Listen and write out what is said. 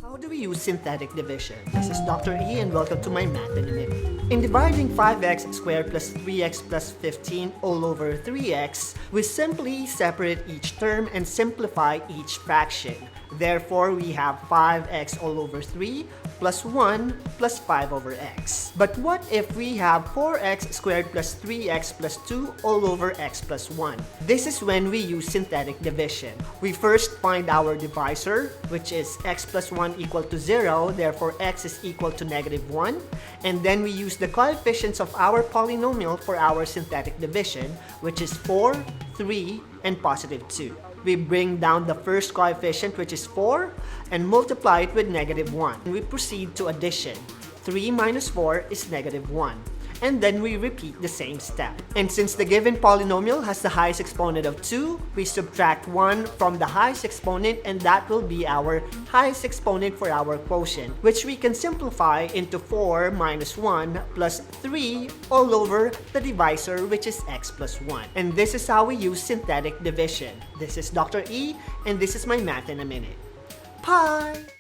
How do we use synthetic division? This is Dr. E and welcome to my Math in a Minute. In dividing 5x squared plus 3x plus 15 all over 3x, we simply separate each term and simplify each fraction. Therefore, we have 5x all over 3 plus 1 plus 5 over x. But what if we have 4x squared plus 3x plus 2 all over x plus 1? This is when we use synthetic division. We first find our divisor, which is x plus 1 equal to 0, therefore x is equal to -1. And then we use the coefficients of our polynomial for our synthetic division, which is 4, 3, and positive 2. We bring down the first coefficient, which is 4, and multiply it with -1. We proceed to addition. 3 minus 4 is -1. And then we repeat the same step. And since the given polynomial has the highest exponent of 2, we subtract 1 from the highest exponent, and that will be our highest exponent for our quotient, which we can simplify into 4 minus 1 plus 3 all over the divisor, which is x plus 1. And this is how we use synthetic division. This is Dr. E, and this is my Math in a Minute. Bye!